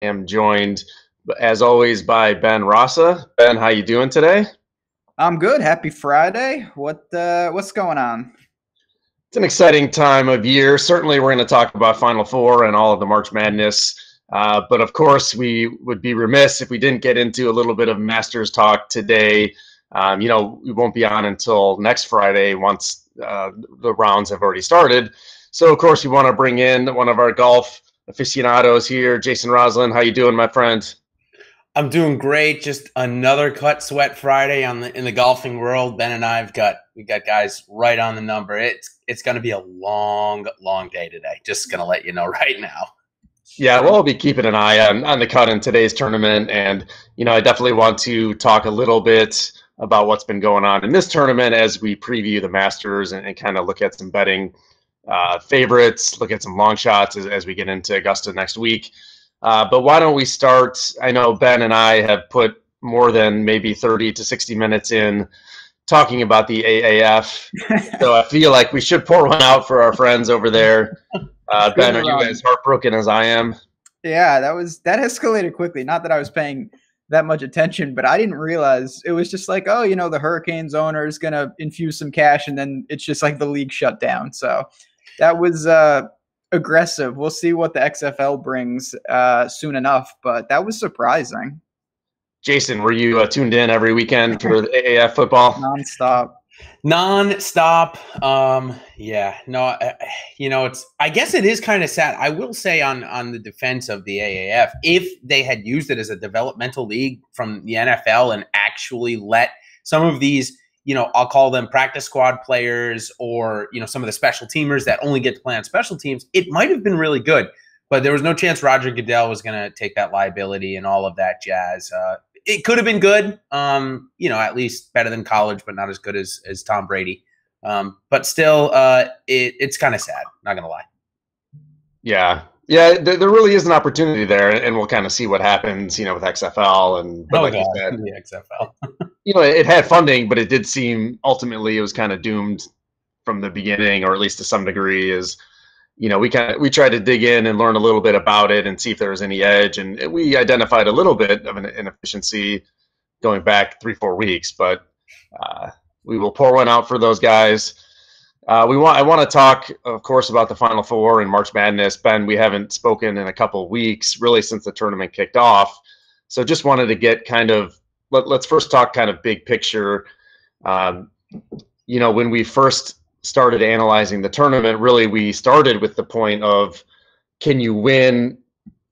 am joined, as always, by Ben Rasa. Ben, how you doing today? I'm good. Happy Friday. What's going on? It's an exciting time of year. Certainly, we're going to talk about Final Four and all of the March Madness. But of course, we would be remiss if we didn't get into a little bit of Masters talk today. We won't be on until next Friday once the rounds have already started. So, of course, we want to bring in one of our golf aficionados here, Jason Roslin. How you doing, my friend? I'm doing great. Just another cut sweat Friday in the golfing world. Ben and I we got guys right on the number. It's going to be a long day today. Just going to let you know right now. Yeah, we'll be keeping an eye on the cut in today's tournament. And, I definitely want to talk a little bit about what's been going on in this tournament as we preview the Masters and kind of look at some betting favorites, look at some long shots as we get into Augusta next week. But why don't we start? I know Ben and I have put more than maybe 30 to 60 minutes in talking about the AAF. So I feel like we should pour one out for our friends over there. Ben, are you as heartbroken as I am? Yeah, that escalated quickly. Not that I was paying that much attention, but I didn't realize it was just like, oh, the Hurricanes owner is going to infuse some cash, and then it's just like the league shut down. So that was aggressive. We'll see what the XFL brings soon enough, but that was surprising. Jason, were you tuned in every weekend for the AAF football? Nonstop. Yeah, no, I guess it is kind of sad. I will say on the defense of the AAF, if they had used it as a developmental league from the NFL and actually let some of these, I'll call them practice squad players or, some of the special teamers that only get to play on special teams, it might have been really good. But there was no chance Roger Goodell was going to take that liability and all of that jazz. It could have been good, at least better than college, but not as good as Tom Brady. But still, it's kind of sad, not going to lie. Yeah. Yeah, there really is an opportunity there, and we'll kind of see what happens, with XFL. Like you said, the XFL. It had funding, but it did seem ultimately it was kind of doomed from the beginning, or at least to some degree. We tried to dig in and learn a little bit about it and see if there was any edge, and we identified a little bit of an inefficiency going back 3-4 weeks. But we will pour one out for those guys. I want to talk, of course, about the Final Four and March Madness. Ben, we haven't spoken in a couple of weeks, really, since the tournament kicked off. So just wanted to get let's first talk kind of big picture. When we first started analyzing the tournament, really we started with the point of, can you win,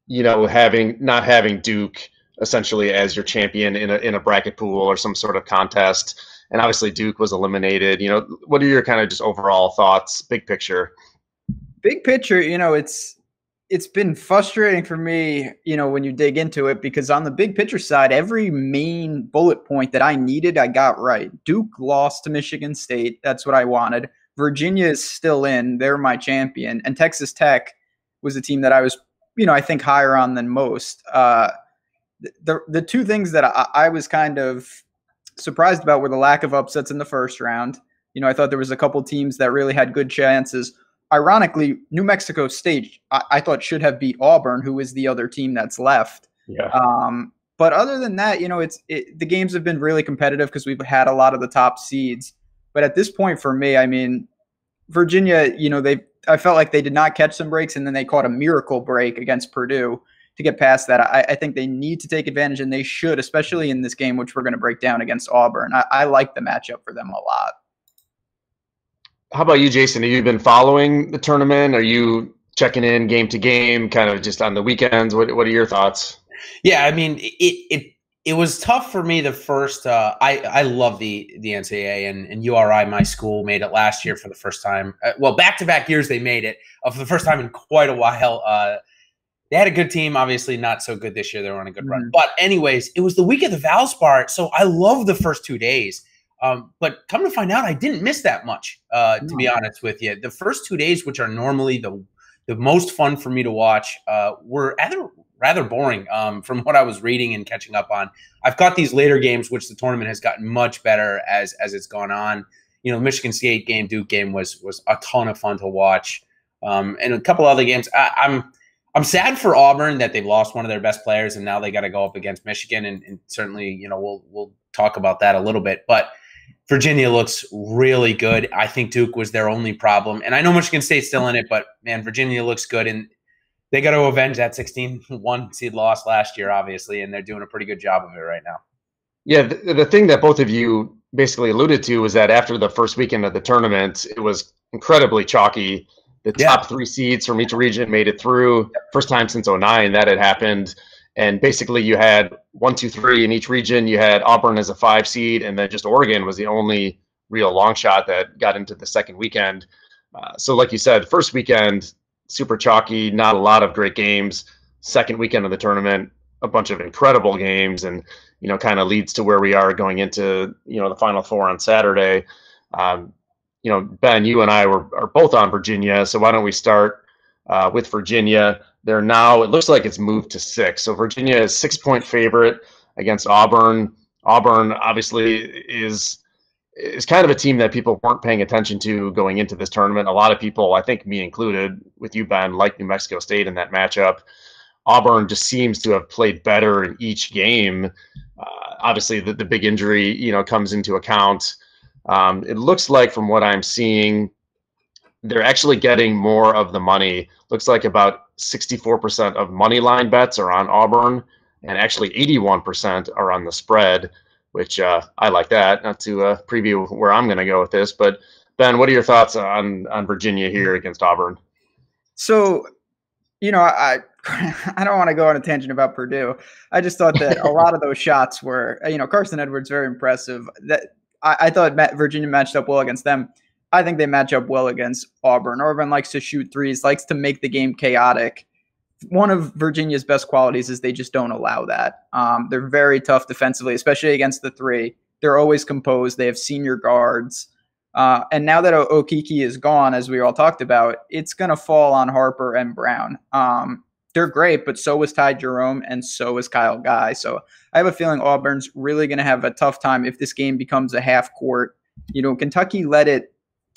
not having Duke essentially as your champion in a bracket pool or some sort of contest. And obviously Duke was eliminated. What are your kind of just overall thoughts, big picture? Big picture, it's been frustrating for me, when you dig into it, because on the big picture side, every main bullet point that I needed, I got right. Duke lost to Michigan State. That's what I wanted. Virginia is still in. They're my champion. And Texas Tech was a team that I was, I think higher on than most. The two things that I was kind of surprised about were the lack of upsets in the first round. I thought there was a couple teams that really had good chances. Ironically, New Mexico State, I thought should have beat Auburn, who is the other team that's left. Yeah. But other than that, the games have been really competitive because we've had a lot of the top seeds. But at this point for me, I mean, Virginia, I felt like they did not catch some breaks, and then they caught a miracle break against Purdue to get past that. I think they need to take advantage, and they should, especially in this game, which we're going to break down against Auburn. I like the matchup for them a lot. How about you, Jason? Have you been following the tournament? Are you checking in game to game, kind of just on the weekends? What are your thoughts? Yeah, I mean, it was tough for me the first. I love the NCAA and URI, my school, made it last year for the first time. Back-to-back years they made it for the first time in quite a while. They had a good team, obviously not so good this year. They were on a good run. But anyways, it was the week of the Valspar, so I love the first 2 days. But come to find out, I didn't miss that much, to be honest with you. The first 2 days, which are normally the most fun for me to watch, were rather boring from what I was reading and catching up on. I've got these later games, which the tournament has gotten much better as it's gone on. The Michigan State game, Duke game was a ton of fun to watch. And a couple other games. I'm I'm sad for Auburn that they've lost one of their best players, and now they got to go up against Michigan. And certainly, we'll talk about that a little bit. But Virginia looks really good. I think Duke was their only problem. And I know Michigan State's still in it, but, man, Virginia looks good. And they got to avenge that 16-1 seed loss last year, obviously, and they're doing a pretty good job of it right now. Yeah, the thing that both of you basically alluded to was that after the first weekend of the tournament, it was incredibly chalky. The top 3 seeds from each region made it through. First time since 2009 that had happened. And basically you had 1, 2, 3 in each region. You had Auburn as a 5 seed, and then just Oregon was the only real long shot that got into the second weekend. So like you said, first weekend, super chalky, not a lot of great games. Second weekend of the tournament, a bunch of incredible games, and kind of leads to where we are going into the Final Four on Saturday. Ben, you and I are both on Virginia, so why don't we start with Virginia? They're now, it looks like it's moved to 6. So Virginia is 6-point favorite against Auburn. Auburn obviously is kind of a team that people weren't paying attention to going into this tournament. A lot of people, I think me included, with you, Ben, like New Mexico State in that matchup. Auburn just seems to have played better in each game. Obviously, the big injury, comes into account. It looks like, from what I'm seeing, they're actually getting more of the money. Looks like about 64% of money line bets are on Auburn, and actually 81% are on the spread, which I like that. Not to preview where I'm going to go with this, but Ben, what are your thoughts on Virginia here against Auburn? So, I don't want to go on a tangent about Purdue. I just thought that a lot of those shots were, Carson Edwards, very impressive. That I thought Virginia matched up well against them. I think they match up well against Auburn. Auburn likes to shoot threes, likes to make the game chaotic. One of Virginia's best qualities is they just don't allow that. They're very tough defensively, especially against the 3. They're always composed. They have senior guards. And now that Okiki is gone, as we all talked about, it's going to fall on Harper and Brown. They're great, but so was Ty Jerome and so is Kyle Guy. So I have a feeling Auburn's really going to have a tough time if this game becomes a half court. Kentucky let it,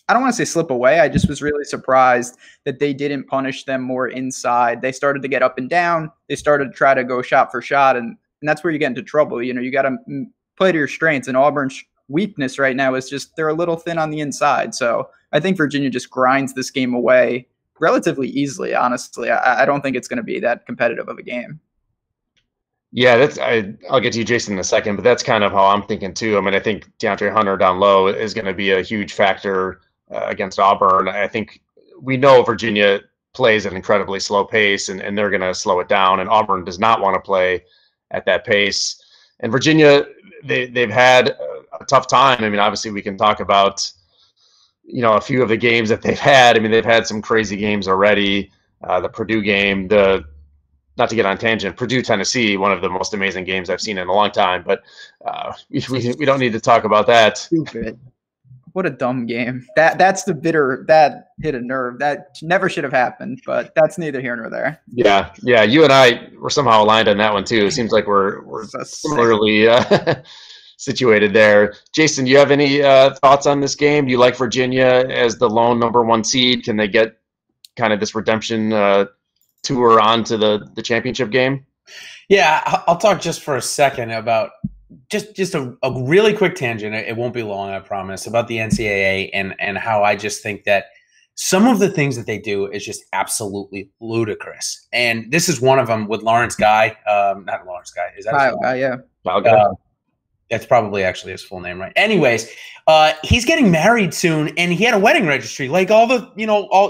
I don't want to say slip away. I just was really surprised that they didn't punish them more inside. They started to get up and down. They started to try to go shot for shot, and that's where you get into trouble. You got to play to your strengths, and Auburn's weakness right now is just they're a little thin on the inside. So I think Virginia just grinds this game away relatively easily, honestly. I don't think it's going to be that competitive of a game. Yeah, I'll get to you, Jason, in a second, but that's kind of how I'm thinking too. I mean, I think DeAndre Hunter down low is going to be a huge factor against Auburn. I think we know Virginia plays at an incredibly slow pace, and they're going to slow it down, and Auburn does not want to play at that pace. And Virginia, they've had a tough time. I mean, obviously we can talk about, a few of the games that they've had. I mean, they've had some crazy games already. The Purdue game, not to get on tangent, Purdue-Tennessee, one of the most amazing games I've seen in a long time, but we don't need to talk about that. Stupid. What a dumb game. That hit a nerve. That never should have happened, but that's neither here nor there. Yeah. You and I were somehow aligned on that one too. It seems like we're similarly situated there. Jason, do you have any thoughts on this game? Do you like Virginia as the lone number 1 seed? Can they get kind of this redemption tour on to the championship game? Yeah, I'll talk just for a second about just a really quick tangent. It won't be long, I promise, about the NCAA and how I just think that some of the things that they do is just absolutely ludicrous. And this is one of them with Lawrence Guy. Not Lawrence Guy. Is that Kyle Guy? Yeah. Kyle Guy. That's probably actually his full name, right? Anyways, he's getting married soon, and he had a wedding registry, like all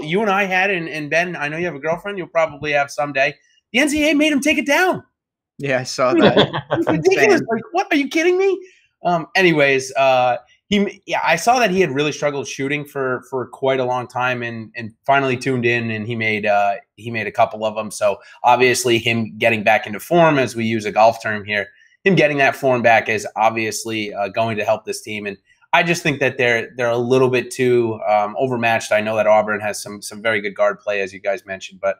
you and I had, and Ben, I know you have a girlfriend, you'll probably have someday. The NCAA made him take it down. Yeah, I saw that. It's ridiculous. Like, what? Are you kidding me? Anyways, I saw that he had really struggled shooting for quite a long time, and finally tuned in, and he made a couple of them. So obviously, him getting back into form, as we use a golf term here, him getting that form back is obviously going to help this team. And I just think that they're a little bit too overmatched. I know that Auburn has some very good guard play, as you guys mentioned, but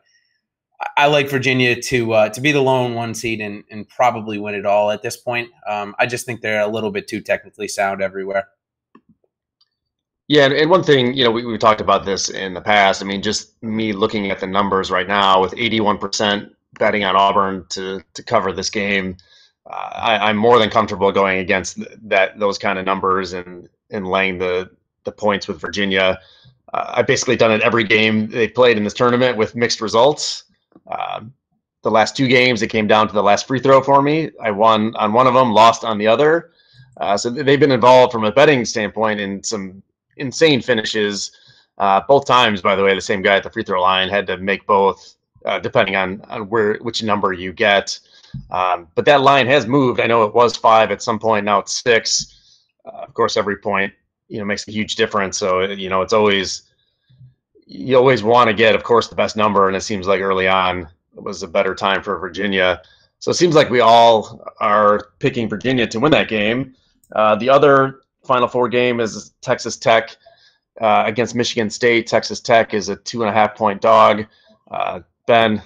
I like Virginia to be the lone 1 seed and probably win it all at this point. I just think they're a little bit too technically sound everywhere. Yeah, and one thing, we talked about this in the past. I mean, just me looking at the numbers right now with 81% betting on Auburn to cover this game, I'm more than comfortable going against those kind of numbers and laying the points with Virginia. I've basically done it every game they played in this tournament with mixed results. The last two games, it came down to the last free throw for me. I won on one of them, lost on the other. So they've been involved from a betting standpoint in some insane finishes. Both times, by the way, the same guy at the free throw line had to make both, depending on which number you get. But that line has moved. I know it was 5 at some point. Now it's 6. Of course, every point makes a huge difference. So it's always you always want to get, of course, the best number, and it seems like early on it was a better time for Virginia. So it seems like we all are picking Virginia to win that game. The other Final Four game is Texas Tech against Michigan State. Texas Tech is a 2.5-point dog. Ben,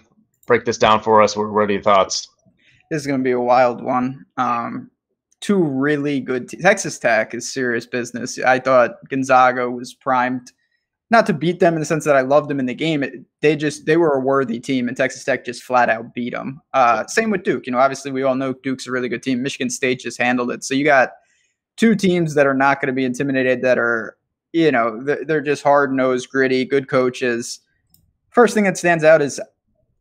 break this down for us. What are your thoughts? This is going to be a wild one. Two really good Texas Tech is serious business. I thought Gonzaga was primed, not to beat them in the sense that I loved them in the game. They were a worthy team, and Texas Tech just flat out beat them. Same with Duke. Obviously we all know Duke's a really good team. Michigan State just handled it. So you got two teams that are not going to be intimidated, that are, they're just hard-nosed, gritty, good coaches. First thing that stands out is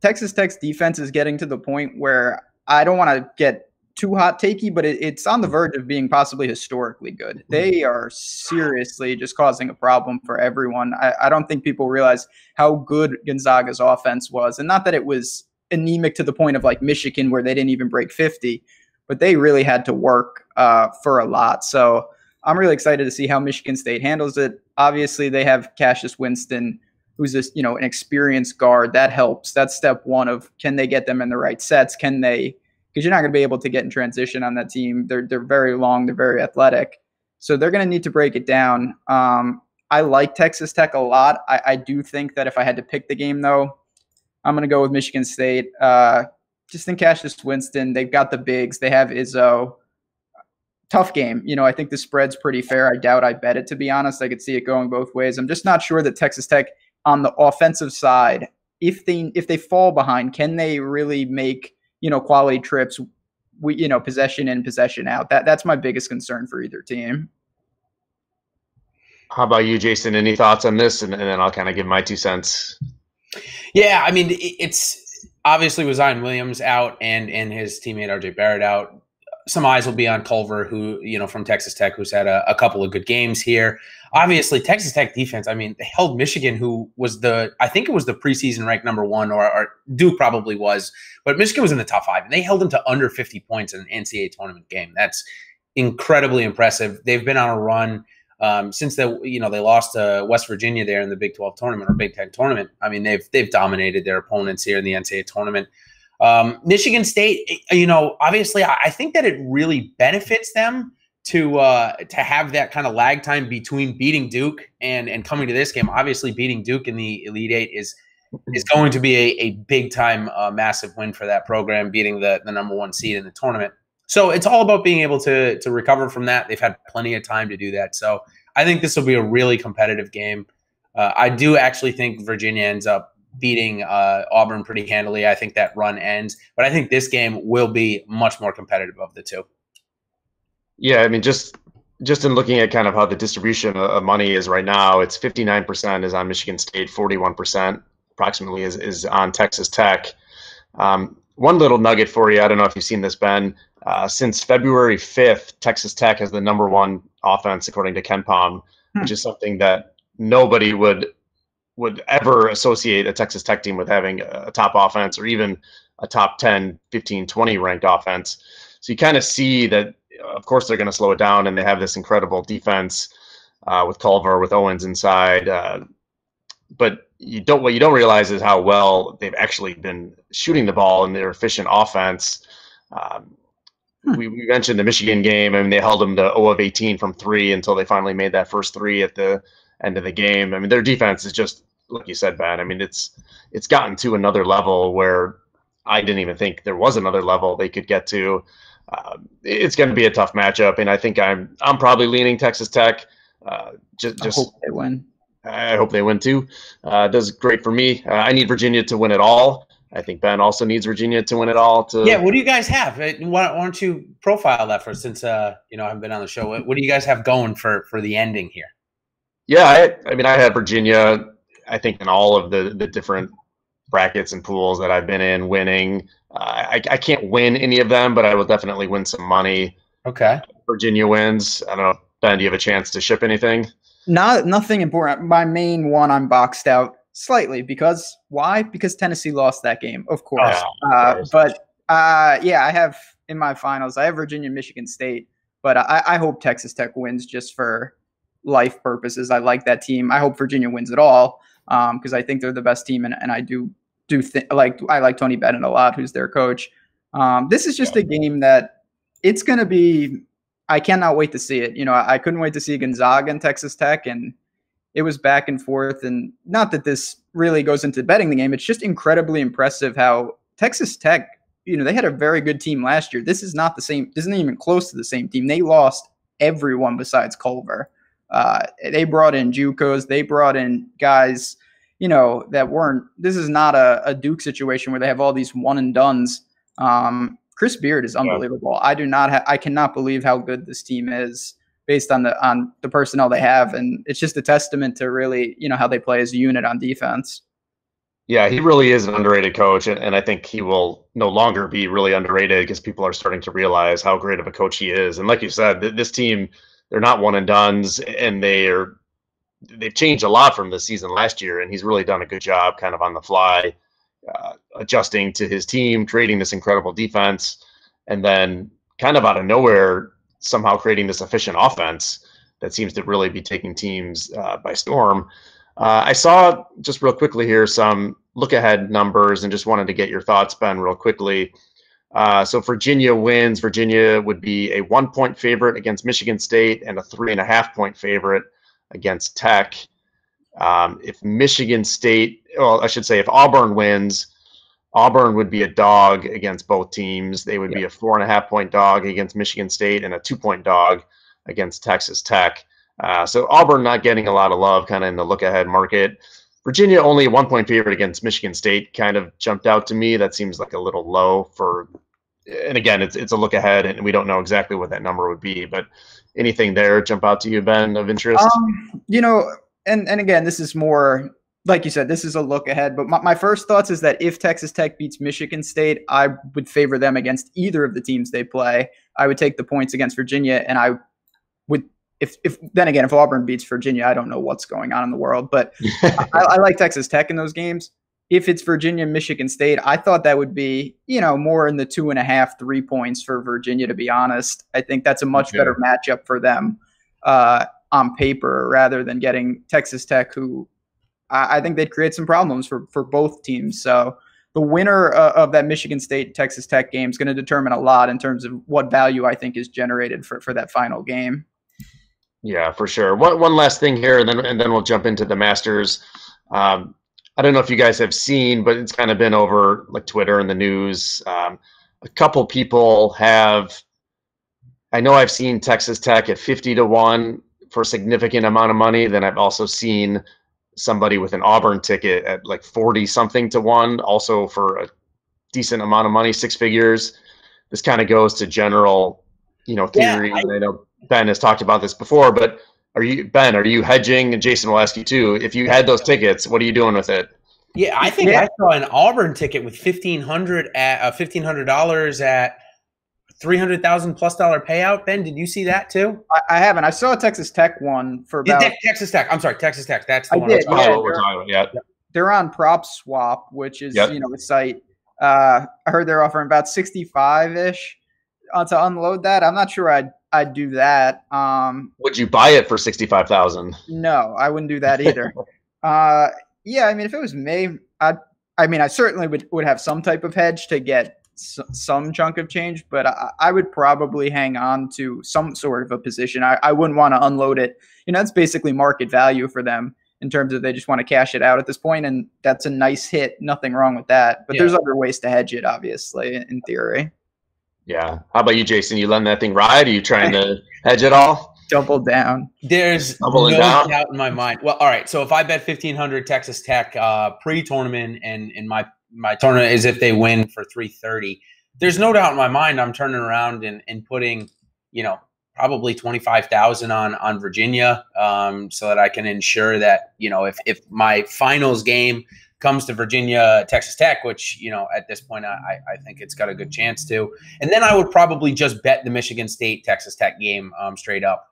Texas Tech's defense is getting to the point where I don't want to get too hot takey, but it's on the verge of being possibly historically good. They are seriously just causing a problem for everyone. I don't think people realize how good Gonzaga's offense was. And not that it was anemic to the point of like Michigan where they didn't even break 50, but they really had to work for a lot. So I'm really excited to see how Michigan State handles it. Obviously, they have Cassius Winston, who's this, an experienced guard. That helps. That's step one of, can they get them in the right sets? Can they? Because you're not going to be able to get in transition on that team. They're very long. They're very athletic. So they're going to need to break it down. I like Texas Tech a lot. I do think that if I had to pick the game, though, I'm going to go with Michigan State. Just think Cassius Winston. They've got the bigs. They have Izzo. Tough game. I think the spread's pretty fair. I doubt I bet it, to be honest. I could see it going both ways. I'm just not sure that Texas Tech on the offensive side, if they fall behind, can they really make quality trips, possession in, possession out? That's my biggest concern for either team. How about you, Jason? Any thoughts on this? And then I'll kind of give my 2 cents. Yeah, I mean, it's obviously with Zion Williams out and his teammate RJ Barrett out. Some eyes will be on Culver, who, from Texas Tech, who's had a couple of good games here. Obviously, Texas Tech defense, I mean, they held Michigan, who was I think it was the preseason ranked number 1, or Duke probably was, but Michigan was in the top 5, and they held them to under 50 points in an NCAA tournament game. That's incredibly impressive. They've been on a run since they lost to West Virginia there in the Big 12 tournament or Big 10 tournament. I mean, they've dominated their opponents here in the NCAA tournament. Michigan State, obviously, I think that it really benefits them to have that kind of lag time between beating Duke and coming to this game. Obviously, beating Duke in the Elite Eight is going to be a big time, massive win for that program, beating the number 1 seed in the tournament. So it's all about being able to recover from that. They've had plenty of time to do that. So I think this will be a really competitive game. I do actually think Virginia ends up beating Auburn pretty handily. I think that run ends, but I think this game will be much more competitive of the two. Yeah, I mean, just in looking at kind of how the distribution of money is right now, it's 59% is on Michigan State, 41% approximately is on Texas Tech. One little nugget for you, I don't know if you've seen this, Ben. Since February 5th, Texas Tech has the number 1 offense according to KenPom, which is something that nobody would ever associate a Texas Tech team with, having a top offense or even a top 10, 15, 20 ranked offense. So you kind of see that, of course, they're going to slow it down, and they have this incredible defense with Culver, with Owens inside. But what you don't realize is how well they've actually been shooting the ball in their efficient offense. We mentioned the Michigan game. I mean, they held them to 0 of 18 from 3 until they finally made that first 3 at the end of the game. I mean, their defense is just, like you said, Ben. I mean, it's gotten to another level where I didn't even think there was another level they could get to. It's going to be a tough matchup, and I think I'm probably leaning Texas Tech. I hope they win. I hope they win too. Does great for me. I need Virginia to win it all. I think Ben also needs Virginia to win it all. Yeah, what do you guys have? Why don't you profile that first, since you know, I've been on the show. What do you guys have going for the ending here? Yeah, I mean, I had Virginia, I think, in all of the different brackets and pools that I've been in, winning. I can't win any of them, but I will definitely win some money. Okay. Virginia wins. I don't know, Ben, do you have a chance to ship anything? Nothing important. My main one, I'm boxed out slightly because why? Because Tennessee lost that game, of course. But yeah, I have in my finals, I have Virginia, Michigan State, but I hope Texas Tech wins just for life purposes. I like that team. I hope Virginia wins it all because I think they're the best team, and I do I like Tony Bennett a lot, who's their coach. This is just a game that it's going to be. I cannot wait to see it. You know, I couldn't wait to see Gonzaga and Texas Tech, and it was back and forth. And not that this really goes into betting the game. It's just incredibly impressive how Texas Tech, you know, they had a very good team last year. This is not the same. This isn't even close to the same team. They lost everyone besides Culver. They brought in JUCOs. They brought in guys, you know, that weren't. This is not a Duke situation where they have all these one and dones. Chris Beard is unbelievable. Yeah. I cannot believe how good this team is based on the personnel they have, and it's just a testament to really, you know, how they play as a unit on defense. Yeah, he really is an underrated coach, and I think he will no longer be really underrated because people are starting to realize how great of a coach he is. And like you said, this team, they're not one and dones, and they've changed a lot from the season last year, and he's really done a good job kind of on the fly. Adjusting to his team, creating this incredible defense, and then kind of out of nowhere, somehow creating this efficient offense that seems to really be taking teams by storm. I saw, just real quickly here, some look-ahead numbers and just wanted to get your thoughts, Ben, real quickly. So Virginia wins. Virginia would be a 1-point favorite against Michigan State and a 3.5-point favorite against Tech. If Michigan State, well, I should say if Auburn wins, Auburn would be a dog against both teams. They would be a 4.5-point dog against Michigan State and a 2-point dog against Texas Tech. So Auburn not getting a lot of love kind of in the look-ahead market. Virginia only a 1-point favorite against Michigan State kind of jumped out to me. That seems like a little low for, and again, it's a look-ahead, and we don't know exactly what that number would be. But anything there jump out to you, Ben, of interest? You know, and again, this is more, like you said, this is a look ahead. But my first thoughts is that if Texas Tech beats Michigan State, I would favor them against either of the teams they play. I would take the points against Virginia, and I would, if then again, if Auburn beats Virginia, I don't know what's going on in the world. But I like Texas Tech in those games. If it's Virginia, Michigan State, I thought that would be, you know, more in the 2.5, 3 points for Virginia, to be honest. I think that's a much better matchup for them on paper rather than getting Texas Tech, who I think they'd create some problems for both teams. So the winner of that Michigan State-Texas Tech game is going to determine a lot in terms of what value I think is generated for that final game. Yeah, for sure. One last thing here, and then we'll jump into the Masters. I don't know if you guys have seen, but it's kind of been over like Twitter and the news. A couple people have. I know I've seen Texas Tech at 50-1 for a significant amount of money. Then I've also seen somebody with an Auburn ticket at like 40-something to 1, also for a decent amount of money, 6 figures. This kind of goes to general, you know, theory. Yeah, I know Ben has talked about this before, but are you hedging? And Jason will ask you too. If you had those tickets, what are you doing with it? Yeah, I think I saw an Auburn ticket with $1,500 at $300,000+ payout. Ben, did you see that too? I haven't. I saw a Texas Tech one for about Texas Tech. I'm sorry, Texas Tech. That's the one. That's what we're talking about. Yeah, they're on Prop Swap, which is you know, a site. I heard they're offering about 65-ish to unload that. I'm not sure I'd do that. Would you buy it for $65,000? No, I wouldn't do that either. Yeah, I mean, if it was me, I certainly would have some type of hedge to get some chunk of change, but I would probably hang on to some sort of a position. I wouldn't want to unload it. You know, that's basically market value for them in terms of they just want to cash it out at this point, and that's a nice hit. Nothing wrong with that. But there's other ways to hedge it, obviously, in theory. Yeah. How about you, Jason? You letting that thing ride? Are you trying to hedge it all? Double down. There's Doubling no down. doubt in my mind. Well, all right. So if I bet 1,500 Texas Tech pre-tournament, and my tournament is if they win for 330, there's no doubt in my mind I'm turning around and putting, probably 25,000 on Virginia, so that I can ensure that, if my finals game comes to Virginia, Texas Tech, which, at this point, I think it's got a good chance to. And then I would probably just bet the Michigan State Texas Tech game straight up.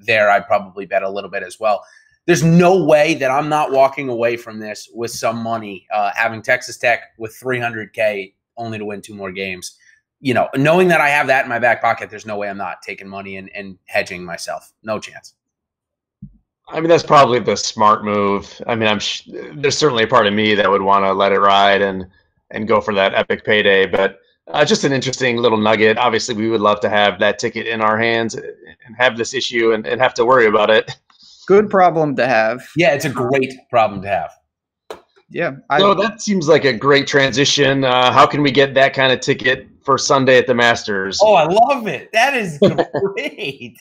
There, I'd probably bet a little bit as well. There's no way that I'm not walking away from this with some money, having Texas Tech with $300K only to win 2 more games. Knowing that I have that in my back pocket, there's no way I'm not taking money and hedging myself. No chance. I mean, that's probably the smart move. I mean, there's certainly a part of me that would want to let it ride and go for that epic payday. But just an interesting little nugget. Obviously, we would love to have that ticket in our hands and have this issue and have to worry about it. Good problem to have. Yeah, it's a great problem to have. Yeah. So that seems like a great transition. How can we get that kind of ticket for Sunday at the Masters? Oh, I love it. That is great.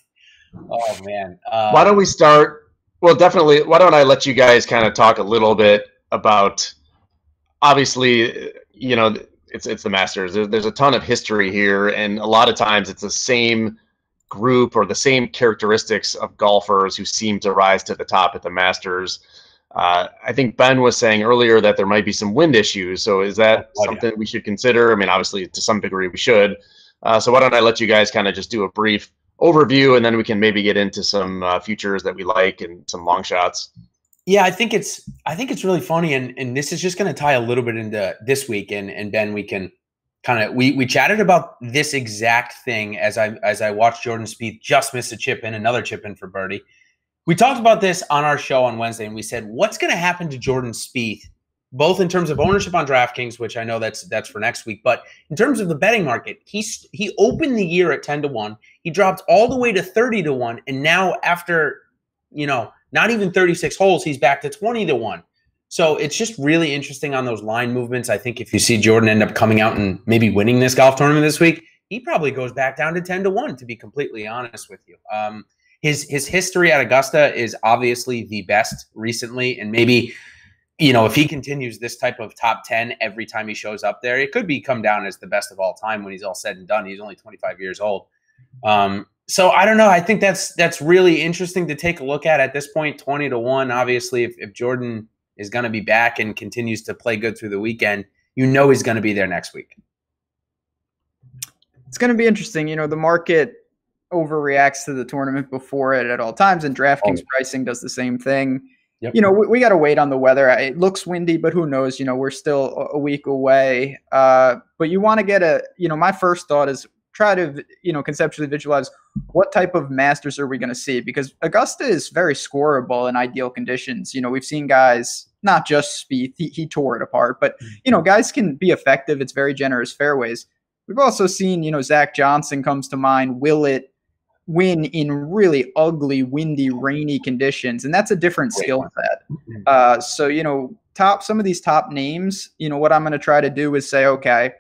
Oh, man. Why don't we start? Well, definitely. Why don't I let you guys kind of talk a little bit about, obviously, it's the Masters. There's a ton of history here, and a lot of times it's the same group or the same characteristics of golfers who seem to rise to the top at the Masters. I think Ben was saying earlier that there might be some wind issues. So is that something we should consider? I mean, obviously, to some degree we should. So why don't I let you guys kind of just do a brief overview, and then we can maybe get into some futures that we like and some long shots. Yeah, I think it's really funny, and this is just going to tie a little bit into this week. And Ben, we can kind of we chatted about this exact thing as I watched Jordan Spieth just miss a chip in, another chip in for birdie. We talked about this on our show on Wednesday, and we said, what's going to happen to Jordan Spieth, both in terms of ownership on DraftKings, which I know that's for next week, but in terms of the betting market, he opened the year at 10-1. He dropped all the way to 30-1, and now after, not even 36 holes, he's back to 20-1. So it's just really interesting on those line movements. I think if you see Jordan end up coming out and maybe winning this golf tournament this week, he probably goes back down to 10-1, to be completely honest with you. His history at Augusta is obviously the best recently, and maybe, if he continues this type of top 10 every time he shows up there, it could come down as the best of all time when he's all said and done. He's only 25 years old. So I don't know. I think that's really interesting to take a look at this point, 20-1. Obviously, if Jordan is going to be back and continues to play good through the weekend, he's going to be there next week. It's going to be interesting. The market overreacts to the tournament before it at all times, and DraftKings pricing does the same thing. Yep. We got to wait on the weather. It looks windy, but who knows? We're still a week away. But you want to get my first thought is try to, conceptually visualize what type of Masters are we going to see, because Augusta is very scoreable in ideal conditions. We've seen guys, not just Spieth, he tore it apart, but, guys can be effective. It's very generous fairways. We've also seen, Zach Johnson comes to mind. Will it win in really ugly, windy, rainy conditions? And that's a different skill set. So, some of these top names, what I'm going to try to do is say, okay,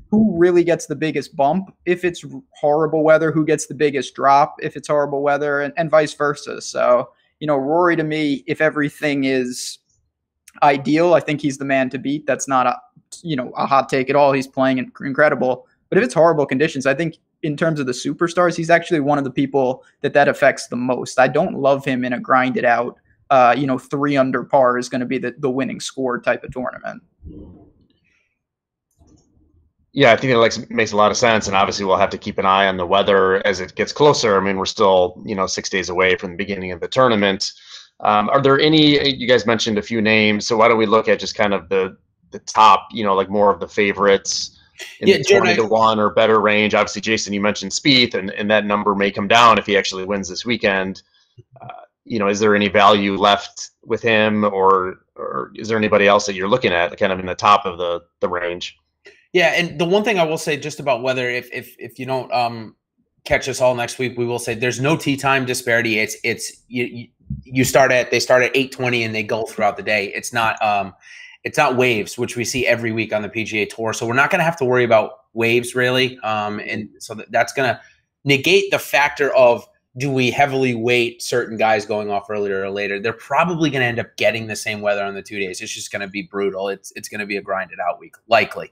who really gets the biggest bump if it's horrible weather? Who gets the biggest drop if it's horrible weather, and vice versa? So, Rory, to me, if everything is ideal, I think he's the man to beat. That's not a hot take at all. He's playing incredible. But if it's horrible conditions, I think in terms of the superstars, he's actually one of the people that affects the most. I don't love him in a grinded out, 3 under par is going to be the winning score type of tournament. Yeah, I think it makes a lot of sense, and obviously we'll have to keep an eye on the weather as it gets closer. I mean, we're still 6 days away from the beginning of the tournament. Are there any? You guys mentioned a few names, so why don't we look at just kind of the top, like more of the favorites in the 20-1 or better range? Obviously, Jason, you mentioned Spieth, and that number may come down if he actually wins this weekend. Is there any value left with him, or is there anybody else that you're looking at, kind of in the top of the range? Yeah, and the one thing I will say just about weather, if you don't catch us all next week, we will say there's no tee time disparity. They start at 8:20 and they go throughout the day. It's not waves, which we see every week on the PGA Tour. So we're not going to have to worry about waves really, and so that's going to negate the factor of do we heavily weight certain guys going off earlier or later? They're probably going to end up getting the same weather on the 2 days. It's just going to be brutal. It's going to be a grinded out week, likely.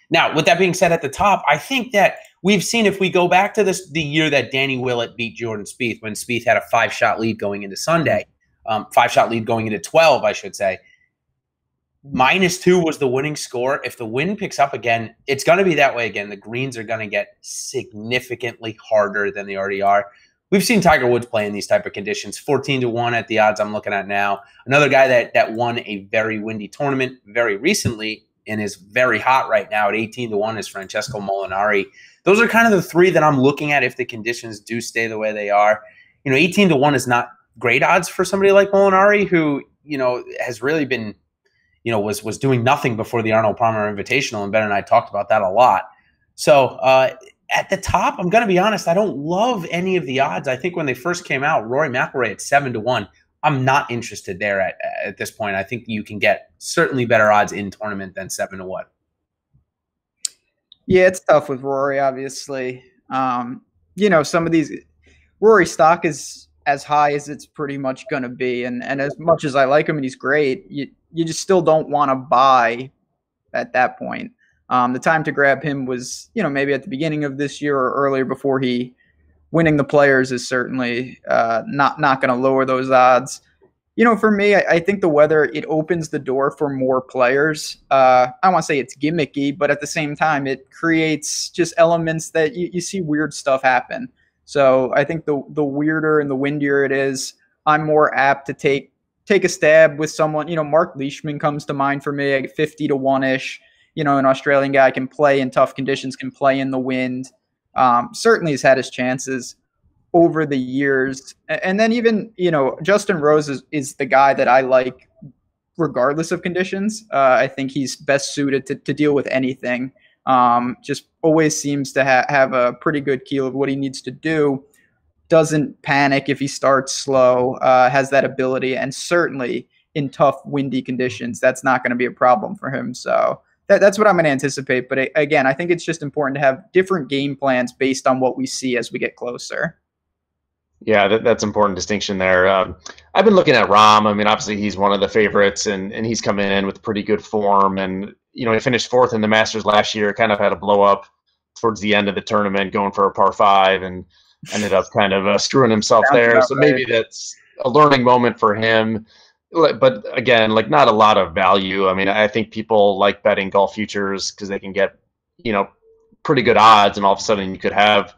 Now, with that being said, at the top, I think that we've seen, if we go back to the year that Danny Willett beat Jordan Spieth, when Spieth had a 5-shot lead going into Sunday, 5-shot lead going into 12, I should say. -2 was the winning score. If the wind picks up again, it's going to be that way again. The greens are going to get significantly harder than they already are. We've seen Tiger Woods play in these type of conditions, 14-1 at the odds I'm looking at now. Another guy that won a very windy tournament very recently and is very hot right now at 18-1 is Francesco Molinari. Those are kind of the three that I'm looking at if the conditions do stay the way they are. 18-1 is not great odds for somebody like Molinari, who, has really been, was doing nothing before the Arnold Palmer Invitational, and Ben and I talked about that a lot. So at the top, I'm going to be honest, I don't love any of the odds. I think when they first came out, Rory McIlroy at 7-1, I'm not interested there at this point. I think you can get certainly better odds in tournament than 7-1. Yeah, it's tough with Rory, obviously. Some of these – Rory stock is as high as it's pretty much going to be. And as much as I like him and he's great, you just still don't want to buy at that point. The time to grab him was, maybe at the beginning of this year or earlier, before he winning the Players is certainly not going to lower those odds. For me, I think the weather, it opens the door for more players. I don't want to say it's gimmicky, but at the same time, it creates just elements that you see weird stuff happen. So I think the weirder and the windier it is, I'm more apt to take a stab with someone. Mark Leishman comes to mind for me, like 50-1-ish. An Australian guy, can play in tough conditions, can play in the wind. Certainly has had his chances over the years. And then even, Justin Rose is the guy that I like regardless of conditions. I think he's best suited to deal with anything. Just always seems to have a pretty good keel of what he needs to do. Doesn't panic if he starts slow, has that ability. And certainly in tough, windy conditions, that's not going to be a problem for him. So that's what I'm going to anticipate. But again, I think it's just important to have different game plans based on what we see as we get closer. Yeah, that's an important distinction there. I've been looking at Rahm. I mean, obviously he's one of the favorites, and he's coming in with pretty good form. And, he finished 4th in the Masters last year, kind of had a blow up towards the end of the tournament, going for a par 5, and ended up kind of screwing himself there. So maybe that's a learning moment for him. But again, not a lot of value. I mean, I think people like betting golf futures because they can get, pretty good odds, and all of a sudden you could have,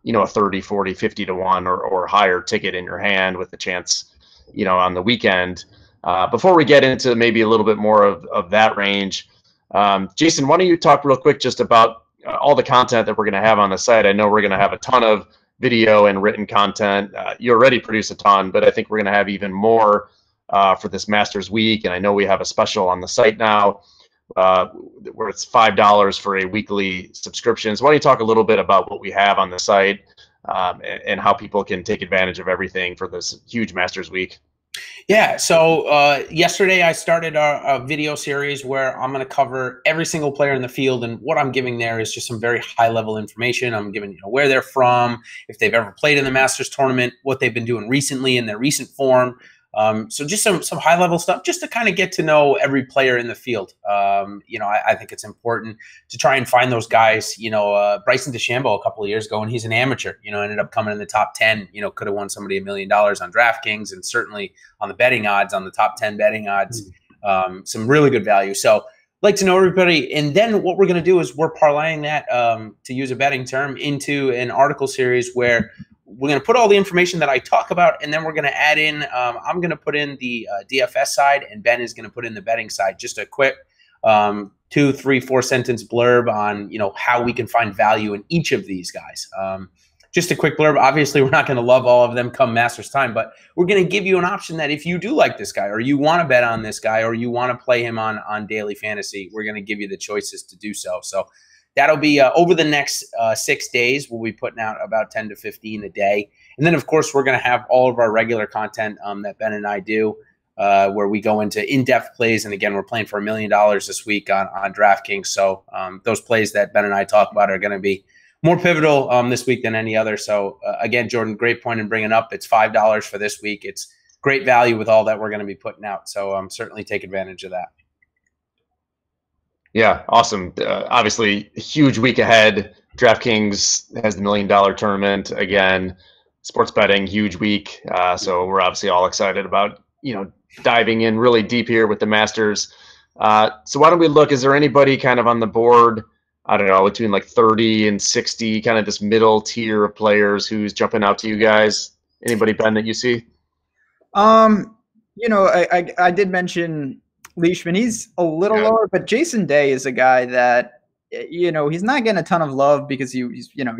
a 30, 40, 50-1 or higher ticket in your hand with the chance, on the weekend. Before we get into maybe a little bit more of that range, Jason, why don't you talk real quick just about all the content that we're going to have on the site? I know we're going to have a ton of video and written content. You already produce a ton, but I think we're going to have even more for this Masters week. And I know we have a special on the site now where it's $5 for a weekly subscription. So why don't you talk a little bit about what we have on the site and how people can take advantage of everything for this huge Masters week? Yeah, so yesterday I started a video series where I'm going to cover every single player in the field, and what I'm giving there is just some very high-level information. I'm giving where they're from, if they've ever played in the Masters tournament, what they've been doing recently in their recent form. So just some high-level stuff just to kind of get to know every player in the field. I think it's important to try and find those guys. Bryson DeChambeau a couple of years ago, and he's an amateur, ended up coming in the top 10, could have won somebody $1 million on DraftKings, and certainly on the betting odds, on the top 10 betting odds, some really good value. So like to know everybody. And then what we're going to do is we're parlaying that, to use a betting term, into an article series where we're going to put all the information that I talk about, and then we're going to add in, I'm going to put in the DFS side, and Ben is going to put in the betting side. Just a quick 2, 3, 4 sentence blurb on, how we can find value in each of these guys. Just a quick blurb. Obviously, we're not going to love all of them come Masters time, but we're going to give you an option that if you do like this guy, or you want to bet on this guy, or you want to play him on daily fantasy, we're going to give you the choices to do so. So that'll be over the next 6 days. We'll be putting out about 10 to 15 a day. And then, of course, we're going to have all of our regular content that Ben and I do, where we go into in-depth plays. And, again, we're playing for $1 million this week on DraftKings. So those plays that Ben and I talk about are going to be more pivotal this week than any other. So again, Jordan, great point in bringing up. It's $5 for this week. It's great value with all that we're going to be putting out. So certainly take advantage of that. Yeah, awesome. Obviously, a huge week ahead. DraftKings has the $1 million tournament again. Sports betting, huge week. So we're obviously all excited about, diving in really deep here with the Masters. So why don't we look, is there anybody kind of on the board, I don't know, between like 30 and 60, kind of this middle tier of players who's jumping out to you guys? Anybody, Ben, that you see? I did mention Leishman. He's a little lower, but Jason Day is a guy that, he's not getting a ton of love because he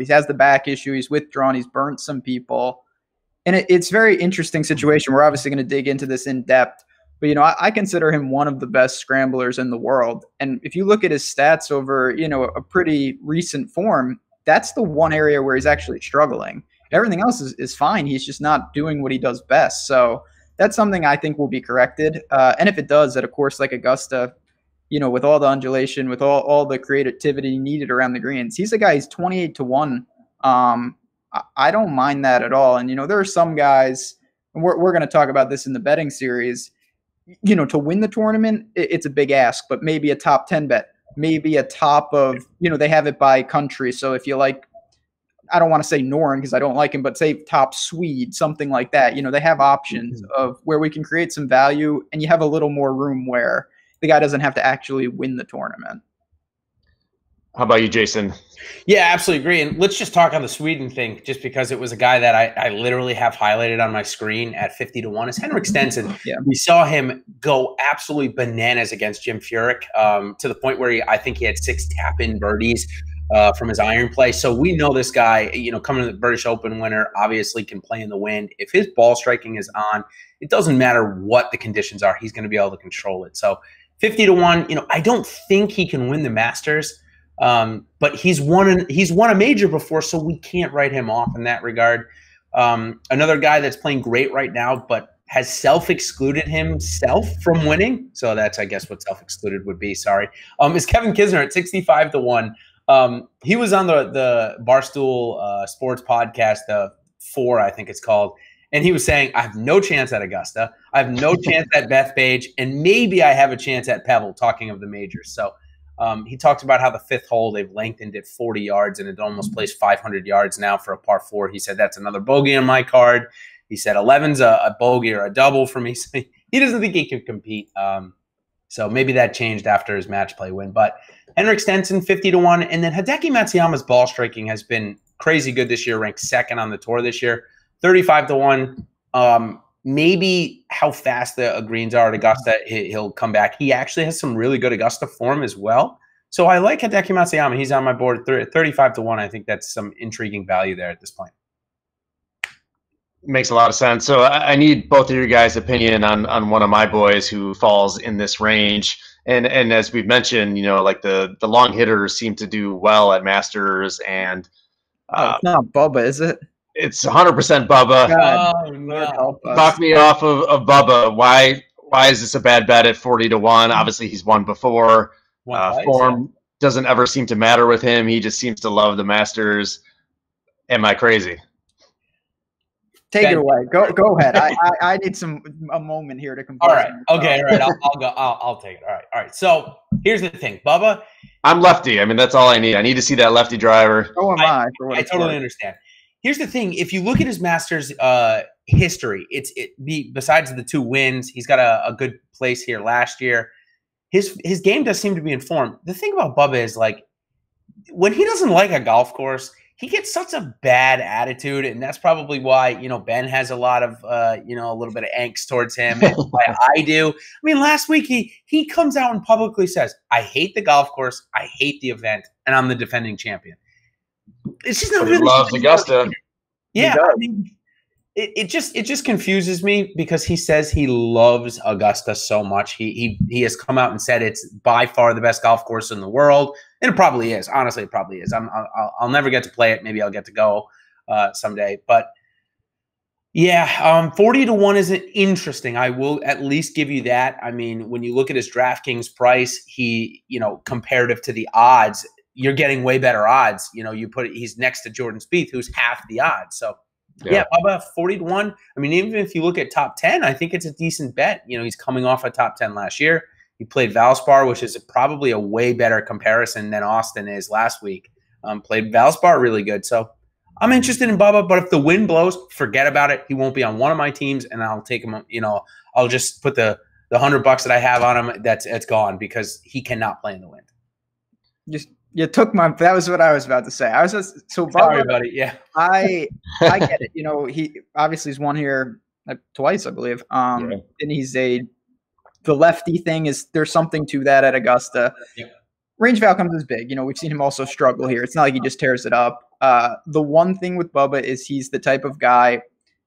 has the back issue. He's withdrawn. He's burnt some people. And it's a very interesting situation. We're obviously going to dig into this in depth. But, I consider him one of the best scramblers in the world. And if you look at his stats over, a pretty recent form, that's the one area where he's actually struggling. Everything else is fine. He's just not doing what he does best. So that's something I think will be corrected. And if it does, at a course like Augusta, with all the undulation, with all the creativity needed around the greens, he's a guy, he's 28-1. I don't mind that at all. And, there are some guys, and we're going to talk about this in the betting series, to win the tournament, it's a big ask, but maybe a top 10 bet, maybe a top of, they have it by country. So if you like, I don't want to say Noren because I don't like him, but say top Swede, something like that. They have options of where we can create some value, and you have a little more room where the guy doesn't have to actually win the tournament. How about you, Jason? Yeah, absolutely agree. And let's just talk on the Sweden thing, just because it was a guy that I literally have highlighted on my screen at 50-1 is Henrik Stenson. Yeah. We saw him go absolutely bananas against Jim Furyk to the point where I think he had 6 tap-in birdies from his iron play. So we know this guy, coming to the British Open winner, obviously can play in the wind. If his ball striking is on, it doesn't matter what the conditions are. He's going to be able to control it. So 50-1, I don't think he can win the Masters. But he's won a major before, so we can't write him off in that regard. Another guy that's playing great right now, but has self-excluded himself from winning. So that's, I guess, what self-excluded would be. Sorry. Is Kevin Kisner at 65-1. He was on the Barstool Sports podcast, the 4, I think it's called. And he was saying, I have no chance at Augusta. I have no chance at Bethpage. And maybe I have a chance at Pebble, talking of the majors. So he talked about how the 5th hole, they've lengthened it 40 yards and it almost plays 500 yards now for a par 4. He said, that's another bogey on my card. He said 11's a bogey or a double for me. So he doesn't think he can compete. So maybe that changed after his match play win. But Henrik Stenson, 50-1. And then Hideki Matsuyama's ball striking has been crazy good this year, ranked 2nd on the tour this year, 35-1. Maybe how fast the greens are at Augusta, he'll come back. He actually has some really good Augusta form as well. So I like Hideki Matsuyama. He's on my board 35-1. I think that's some intriguing value there at this point. Makes a lot of sense. So I need both of your guys' opinion on one of my boys who falls in this range. And as we've mentioned, like the long hitters seem to do well at Masters. And it's not Bubba, is it? It's 100% Bubba. Oh, no. Talk me off of Bubba. Why is this a bad bet at 40-1? Obviously, he's won before. Form doesn't ever seem to matter with him. He just seems to love the Masters. Am I crazy? Take it away. Go ahead. I need a moment here to compare. All right. Okay. All right. I'll go. I'll take it. All right. So here's the thing, Bubba. I'm lefty. I mean, that's all I need. I need to see that lefty driver. So am I. I totally understand. Here's the thing: if you look at his Masters history, besides the 2 wins, he's got a good place here last year. His game does seem to be informed. The thing about Bubba is, like, when he doesn't like a golf course, he gets such a bad attitude, and that's probably why Ben has a lot of a little bit of angst towards him, and why I do. I mean, last week he comes out and publicly says, "I hate the golf course, I hate the event, and I'm the defending champion." It's just not But really. he loves Augusta. Yeah, I mean, it just confuses me because he says he loves Augusta so much. He has come out and said it's by far the best golf course in the world, and it probably is. Honestly, it probably is. I'll never get to play it. Maybe I'll get to go someday. But yeah, 40-1 is interesting. I will at least give you that. I mean, when you look at his DraftKings price, he comparative to the odds, you're getting way better odds. You know, he's next to Jordan Spieth, who's half the odds. So yeah, Bubba 40-1. I mean, even if you look at top 10, I think it's a decent bet. You know, he's coming off a top 10 last year. He played Valspar, which is probably a way better comparison than Austin is last week. Played Valspar really good. So I'm interested in Bubba, but if the wind blows, forget about it. He won't be on one of my teams, and I'll take him, you know, I'll just put the $100 that I have on him, it's gone because he cannot play in the wind. You took that was what I was about to say. So Bubba, sorry, buddy. Yeah. I get it. You know, he obviously has won here twice, I believe. And he's the lefty thing is there's something to that at Augusta. Yeah. Range of outcomes is big. You know, we've seen him also struggle here. It's not like he just tears it up. The one thing with Bubba is he's the type of guy,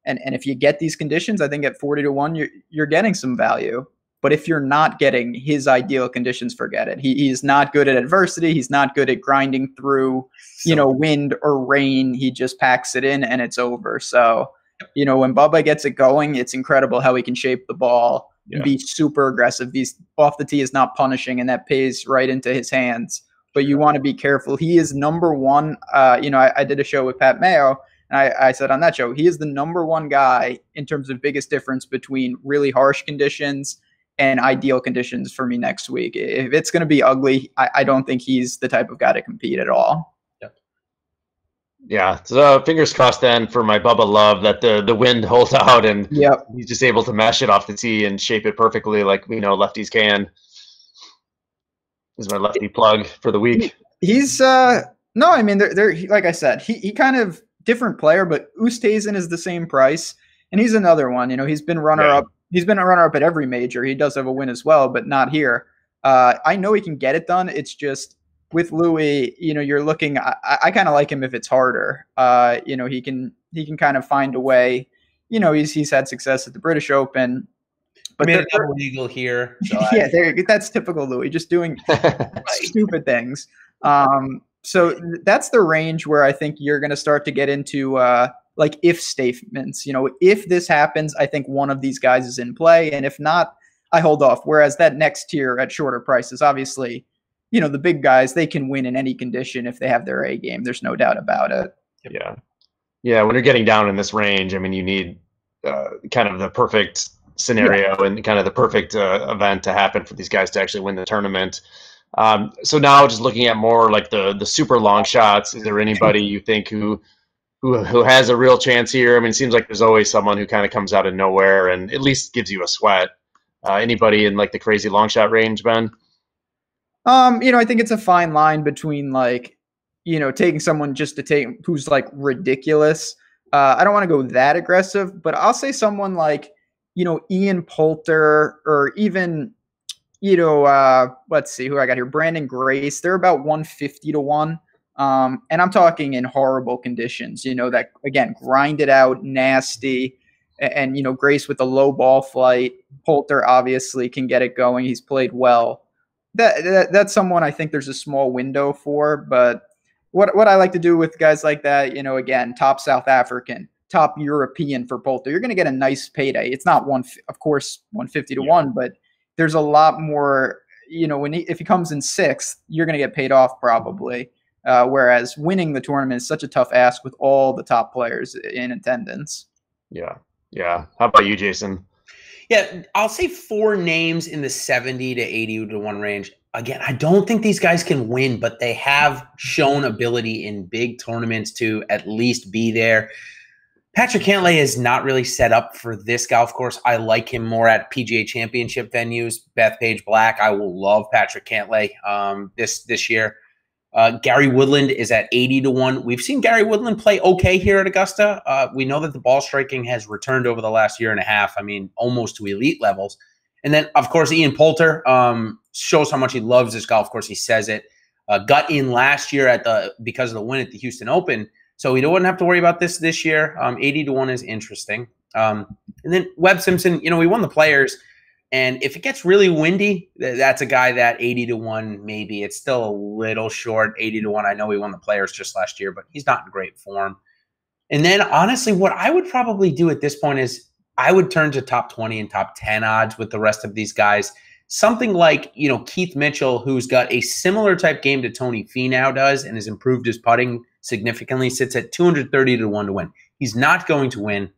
and if you get these conditions, I think at 40-1, you're getting some value. But if you're not getting his ideal conditions, forget it. He's not good at adversity. He's not good at grinding through, you know, wind or rain. He just packs it in and it's over. So, you know, when Bubba gets it going, it's incredible how he can shape the ball and be super aggressive. These off the tee is not punishing, and that pays right into his hands. But you want to be careful. He is number one. You know, I did a show with Pat Mayo, and I said on that show, he is the number one guy in terms of biggest difference between really harsh conditions and ideal conditions for me next week. If it's going to be ugly, I don't think he's the type of guy to compete at all. Yeah. So fingers crossed then for my Bubba Love that the wind holds out and he's just able to mesh it off the tee and shape it perfectly like we know lefties can. This is my lefty plug for the week. He's no, I mean they're like I said, he kind of different player, but Oosthuizen is the same price, and he's another one. You know, he's been runner up. He's been a runner-up at every major. He does have a win as well, but not here. I know he can get it done. It's just with Louis, you know, you're looking. I kind of like him if it's harder. You know, he can kind of find a way. You know, he's had success at the British Open, but they're illegal here. So that's typical Louis, just doing stupid things. So that's the range where I think you're going to start to get into. Like if statements, you know, if this happens, I think one of these guys is in play. And if not, I hold off. Whereas that next tier at shorter prices, obviously, you know, the big guys, they can win in any condition if they have their A game. There's no doubt about it. Yeah. Yeah. When you're getting down in this range, I mean, you need kind of the perfect scenario and kind of the perfect event to happen for these guys to actually win the tournament. So now just looking at more like the super long shots, is there anybody you think who has a real chance here? I mean, it seems like there's always someone who kind of comes out of nowhere and at least gives you a sweat. Anybody in like the crazy long shot range, Ben? You know, I think it's a fine line between like, you know, taking someone just to take who's like ridiculous. I don't want to go that aggressive, but I'll say someone like, you know, Ian Poulter or even, you know, let's see who I got here. Brandon Grace. They're about 150-1. And I'm talking in horrible conditions, you know, that again, grind it out, nasty, and you know, Grace with a low ball flight. Poulter obviously can get it going. He's played well. That's someone I think there's a small window for, but what I like to do with guys like that, you know, again, top South African, top European for Poulter, you're going to get a nice payday. It's not of course, 150-1, but there's a lot more, you know, if he comes in sixth, you're going to get paid off probably. Whereas winning the tournament is such a tough ask with all the top players in attendance. Yeah. Yeah. How about you, Jason? Yeah, I'll say 4 names in the 70 to 80-1 range. Again, I don't think these guys can win, but they have shown ability in big tournaments to at least be there. Patrick Cantlay is not really set up for this golf course. I like him more at PGA Championship venues. Bethpage Black, I will love Patrick Cantlay this year. Gary Woodland is at 80-1. We've seen Gary Woodland play okay here at Augusta. We know that the ball striking has returned over the last year and a half. I mean, almost to elite levels. And then, of course, Ian Poulter shows how much he loves this golf course. He says it. Got in last year because of the win at the Houston Open. So we don't have to worry about this year. 80-1 is interesting. And then Webb Simpson, you know, we won the Players. And if it gets really windy, that's a guy that 80-1 maybe. It's still a little short, 80-1. I know he won the Players just last year, but he's not in great form. And then, honestly, what I would probably do at this point is I would turn to top 20 and top 10 odds with the rest of these guys. something like, Keith Mitchell, who's got a similar type game to Tony Finau does and has improved his putting significantly, sits at 230 to 1 to win. He's not going to win.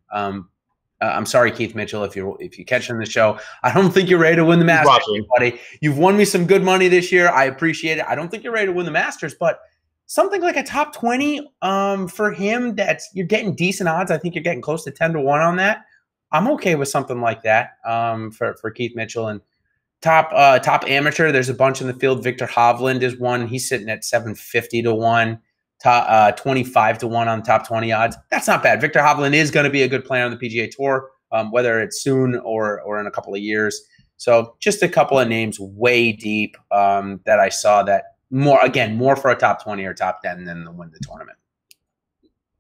I'm sorry, Keith Mitchell, if you catch him the show. I don't think you're ready to win the Masters, buddy. You've won me some good money this year. I appreciate it. I don't think you're ready to win the Masters, but something like a top 20 for him, you're getting decent odds. I think you're getting close to 10 to 1 on that. I'm okay with something like that for Keith Mitchell. And top amateur, there's a bunch in the field. Victor Hovland is one. He's sitting at 750 to 1. 25 to 1 on top 20 odds. That's not bad. Victor Hovland is going to be a good player on the PGA Tour, whether it's soon or in a couple of years. So just a couple of names way deep that I saw that more for a top 20 or top 10 than to win the tournament.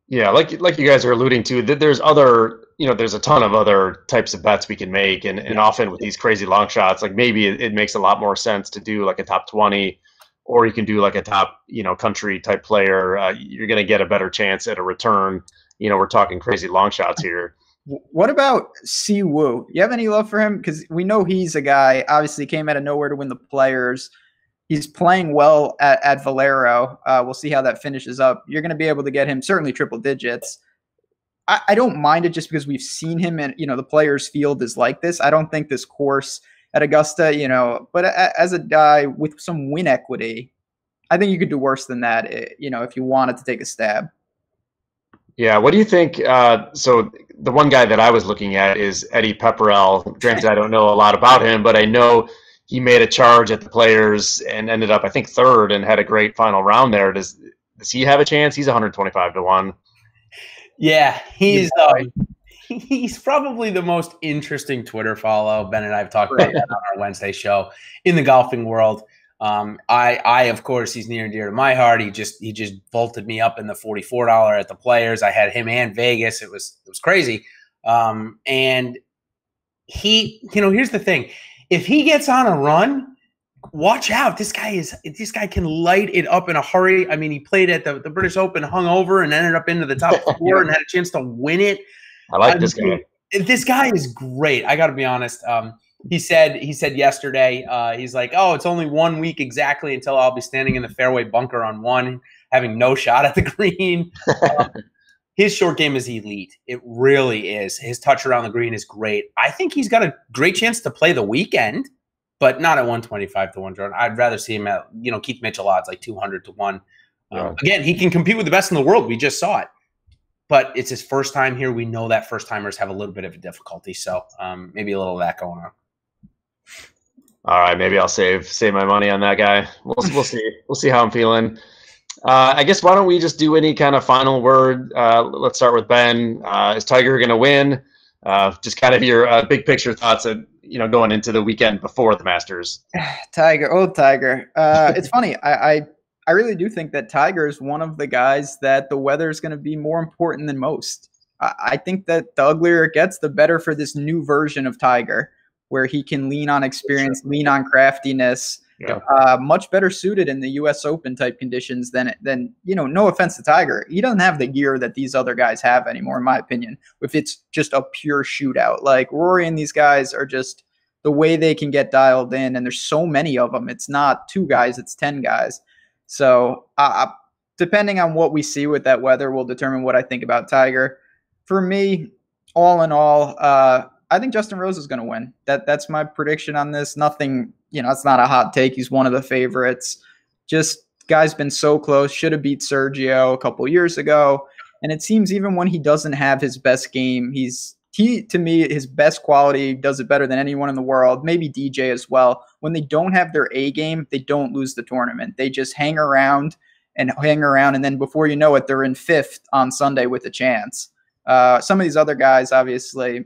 Yeah, like you guys are alluding to, there's there's a ton of other types of bets we can make, and often with these crazy long shots, like maybe it makes a lot more sense to do like a top 20, or you can do like a top country type player. You're going to get a better chance at a return. We're talking crazy long shots here. What about Si Woo? You have any love for him? Because we know he's a guy, obviously came out of nowhere to win the Players. He's playing well at Valero. We'll see how that finishes up. You're going to be able to get him certainly triple digits. I don't mind it just because we've seen him in, the Players field is like this. I don't think this course at Augusta, but as a guy with some win equity, I think you could do worse than that, if you wanted to take a stab. Yeah, what do you think? So the one guy that I was looking at is Eddie Pepperell. Granted, I don't know a lot about him, but I know he made a charge at the Players and ended up, I think, third and had a great final round there. Does he have a chance? He's 125 to 1. Yeah, he's probably the most interesting Twitter follow. Ben and I have talked about that on our Wednesday show in the golfing world. I of course, he's near and dear to my heart. He just vaulted me up in the $44 at the Players. I had him and Vegas. It was crazy. And he, here's the thing. If he gets on a run, watch out. This guy can light it up in a hurry. I mean, he played at the British Open hungover and ended up into the top 4 and had a chance to win it. I like this guy. This guy is great. I got to be honest. He said yesterday, he's like, oh, it's only 1 week exactly until I'll be standing in the fairway bunker on 1, having no shot at the green. His short game is elite. It really is. His touch around the green is great. I think he's got a great chance to play the weekend, but not at 125 to 1, Jordan. I'd rather see him at, Keith Mitchell odds like 200 to 1. Again, he can compete with the best in the world. We just saw it. But it's his first time here. We know that first-timers have a little bit of a difficulty, so maybe a little of that going on. All right, maybe I'll save my money on that guy. We'll see. We'll see how I'm feeling. I guess why don't we just do any kind of final word? Let's start with Ben. Is Tiger going to win? Just kind of your big picture thoughts of going into the weekend before the Masters. Tiger. It's funny. I really do think that Tiger is one of the guys that the weather is going to be more important than most. I think that the uglier it gets, the better for this new version of Tiger, where he can lean on experience, lean on craftiness, much better suited in the U.S. Open type conditions than no offense to Tiger. He doesn't have the gear that these other guys have anymore, in my opinion, if it's just a pure shootout. Like Rory and these guys are just the way they can get dialed in, and there's so many of them. It's not 2 guys, it's 10 guys. So depending on what we see with that weather will determine what I think about Tiger. For me, all in all, I think Justin Rose is going to win. That's my prediction on this. Nothing, it's not a hot take. He's one of the favorites. Just guy's been so close. Should have beat Sergio a couple years ago. And it seems even when he doesn't have his best game, to me, his best quality, does it better than anyone in the world, maybe DJ as well. When they don't have their A game, they don't lose the tournament. They just hang around, and then before you know it, they're in 5th on Sunday with a chance. Some of these other guys, obviously,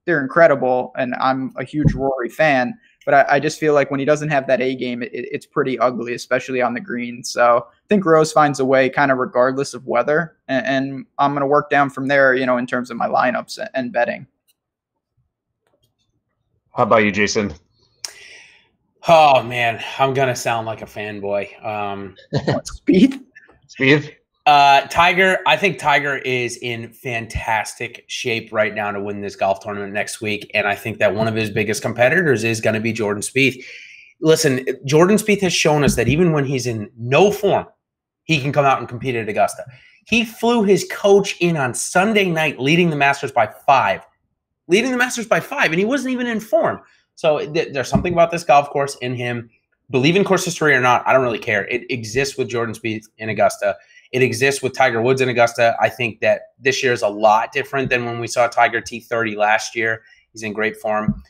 they're incredible, and I'm a huge Rory fan, but I just feel like when he doesn't have that A game, it's pretty ugly, especially on the green. So I think Rose finds a way kind of regardless of weather, and I'm going to work down from there, in terms of my lineups and betting. How about you, Jason? Oh, man, I'm going to sound like a fanboy. Speed? Tiger, I think Tiger is in fantastic shape right now to win this golf tournament next week. And I think that one of his biggest competitors is going to be Jordan Spieth. Listen, Jordan Spieth has shown us that even when he's in no form, he can come out and compete at Augusta. He flew his coach in on Sunday night, leading the Masters by 5. And he wasn't even in form. So there's something about this golf course in him. Believe in course history or not, I don't really care. It exists with Jordan Spieth in Augusta. It exists with Tiger Woods in Augusta. I think that this year is a lot different than when we saw Tiger T30 last year. He's in great form.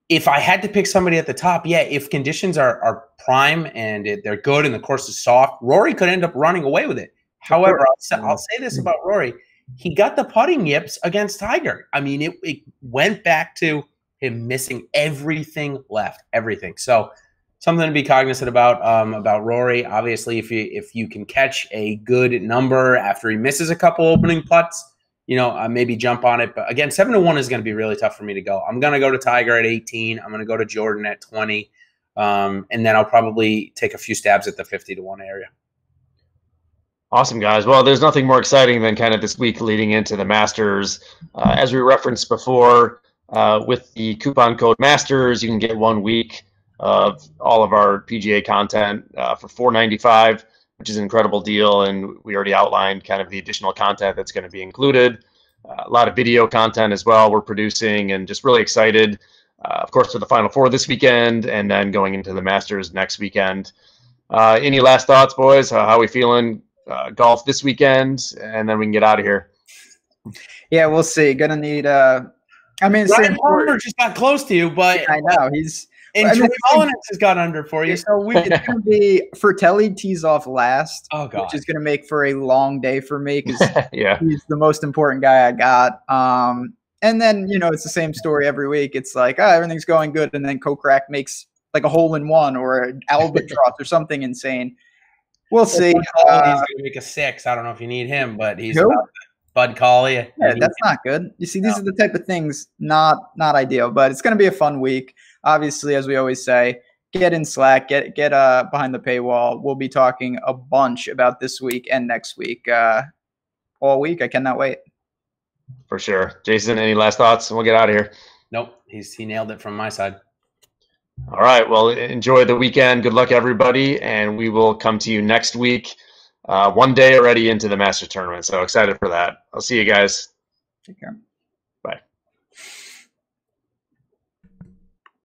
If I had to pick somebody at the top, yeah, if conditions are prime and they're good and the course is soft, Rory could end up running away with it. However, I'll say this about Rory. He got the putting yips against Tiger. I mean, it went back to him missing everything left, everything. So something to be cognizant about Rory. Obviously, if you can catch a good number after he misses a couple opening putts, maybe jump on it. But again, 7-1 is going to be really tough for me to go. I'm going to go to Tiger at 18. I'm going to go to Jordan at 20. And then I'll probably take a few stabs at the 50-1 area. Awesome, guys. Well, there's nothing more exciting than kind of this week leading into the Masters. As we referenced before, with the coupon code MASTERS, you can get 1 week of all of our PGA content for $4.95, which is an incredible deal. And we already outlined kind of the additional content that's going to be included. A lot of video content as well we're producing, and just really excited, of course, for the Final Four this weekend and then going into the Masters next weekend. Any last thoughts, boys? How are we feeling? Golf this weekend, and then we can get out of here. Yeah, we'll see. Gonna need Ryan Palmer just got close to you, but yeah, I know he's Troy Mullins has got under for you. So it's gonna be Fertelli tees off last, which is gonna make for a long day for me because he's the most important guy I got. And then it's the same story every week. It's like everything's going good, and then Kokrak makes like a hole in one or an albatross or something insane. We'll see. He's going to make a 6. I don't know if you need him, but he's Bud Cauley. Yeah, that's not good. You see, these are the type of things not ideal, but it's going to be a fun week. Obviously, as we always say, get in Slack, get behind the paywall. We'll be talking a bunch about this week and next week, all week. I cannot wait. For sure. Jason, any last thoughts? We'll get out of here. Nope. He nailed it from my side. All right. Well, enjoy the weekend. Good luck, everybody. And we will come to you next week, 1 day already into the Masters tournament. So excited for that. I'll see you guys. Take care.